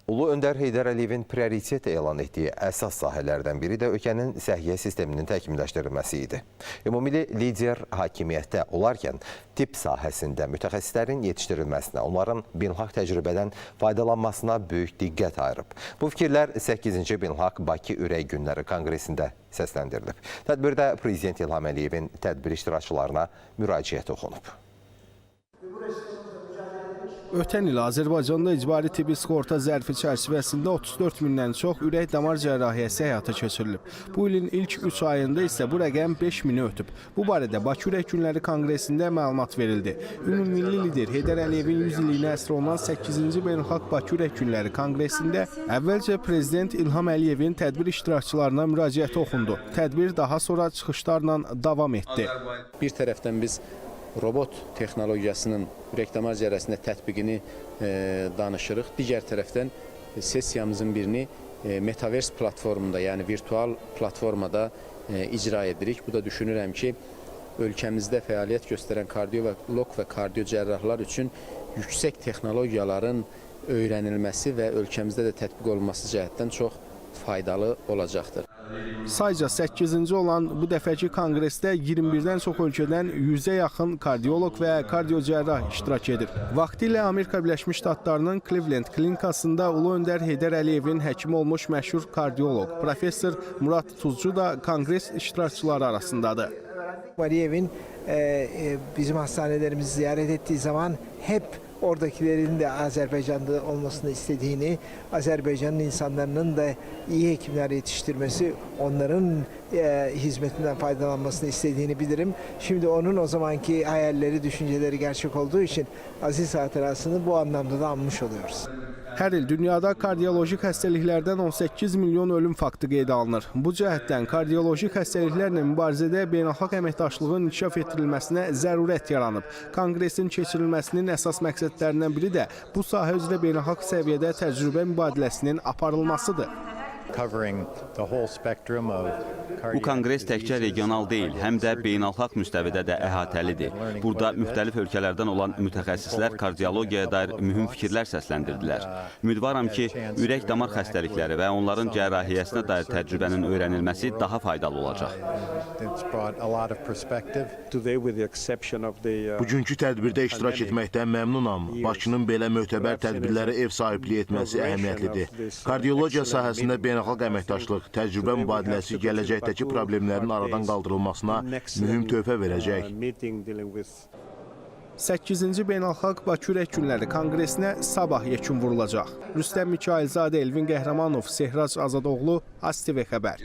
Ulu Öndər Heydər Əliyevin prioritet elan etdiyi əsas sahələrdən biri də ölkənin səhiyyə sisteminin təkmilləşdirilməsi idi. Ümumili lider hakimiyyətdə olarkən tibb sahəsində mütəxəssislərin yetişdirilməsinə, onların beynəlxalq təcrübədən faydalanmasına böyük diqqət ayırıb. Bu fikirlər 8-ci Beynəlxalq Bakı Ürək Günləri Konqresində səsləndirilib. Tədbirdə Prezident İlham Əliyevin tədbir iştirakçılarına müraciəti oxunub. Ötən il Azərbaycanda icbari tibbi sığorta zərfi çərçivəsində 34 mindən çox ürək-damar cərrahiyyəsi həyata keçirilib. Bu ilin ilk 3 ayında isə bu rəqəm 5 mini ötüb. Bu barədə Bakı Ürək Günləri Konqresində məlumat verildi. Ümumilli lider Heydər Əliyevin 100 illiyinə əsr olunan 8-ci Beynəlxalq Bakı Ürək Günləri Konqresində əvvəlcə Prezident İlham Əliyevin tədbir iştirakçılarına müraciəti oxundu. Tədbir daha sonra çıxışlarla davam etdi. Bir tərəfdən biz robot texnologiyasının ürək-damar cərrahiyəsində tətbiqini danışırıq. Digər tərəfdən sessiyamızın birini Metaverse platformunda, yəni virtual platformada icra edirik. Bu da düşünürəm ki, ölkəmizdə fəaliyyət göstərən kardioloq və kardiocərrahlar üçün yüksək texnologiyaların öyrənilməsi və ölkəmizdə də tətbiq olunması cəhətdən çox faydalı olacaqdır. Sayca 8-ci olan bu dəfəki konqresdə 21-dən çox ölkədən 100-ə yaxın kardioloq və kardiocərrah iştirak edir. Vaxtilə Amerika Birləşmiş Ştatlarının Cleveland klinikasında Ulu Öndər Heydər Əliyevin həkimi olmuş məşhur kardioloq Professor Murad Tuzcu da konqres iştirakçıları arasındadır. Əliyevin bizim hastanelerimizi ziyaret ettiği zaman hep oradakilerin de Azerbaycan'da olmasını istediğini, Azerbaycan'ın insanların da iyi hekimler yetiştirmesi, onların hizmetinden faydalanmasını istediğini bilirim. Şimdi onun o zamanki hayalleri, düşünceleri gerçek olduğu için aziz hatırasını bu anlamda da anmış oluyoruz. Hər il dünyada kardiyolojik xəstəliklərdən 18 milyon ölüm faktı qeydə alınır. Bu cəhətdən kardiyolojik xəstəliklərlə mübarizədə beynəlxalq əməkdaşlığın inkişaf etdirilməsinə zərurət yaranıb. Konqresin keçirilməsinin əsas məqsədlərindən biri də bu sahə üzrə beynəlxalq səviyyədə təcrübə mübadiləsinin aparılmasıdır. Bu konqres təkcə regional deyil, həm də beynəlxalq müstəvidə də əhatəlidir. Burada müxtəlif ölkələrdən olan mütəxəssislər kardiologiyaya dair mühüm fikirlər səsləndirdilər. Ümidvaram ki, ürək-damar xəstəlikləri və onların cərrahiyyəsinə dair təcrübənin öyrənilməsi daha faydalı olacaq. Bugünkü tədbirdə iştirak etməkdən məmnunam. Bakının belə mötəbər tədbirlərə ev sahibliyi etməsi əhəmiyyətlidir. Kardiyologiya sahəsində beynəlxalq əməkdaşlıq, təcrübə mübadiləsi gələcəkdəki problemlərin aradan qaldırılmasına mühüm töhfə verəcək. 8-ci Beynəlxalq Bakı Ürək Günləri Konqresinə sabah yekun vurulacaq. Rüstəm Mikailzadə, Elvin Qəhrəmanov, Sehrac Azadoğlu, ASTV Xəbər.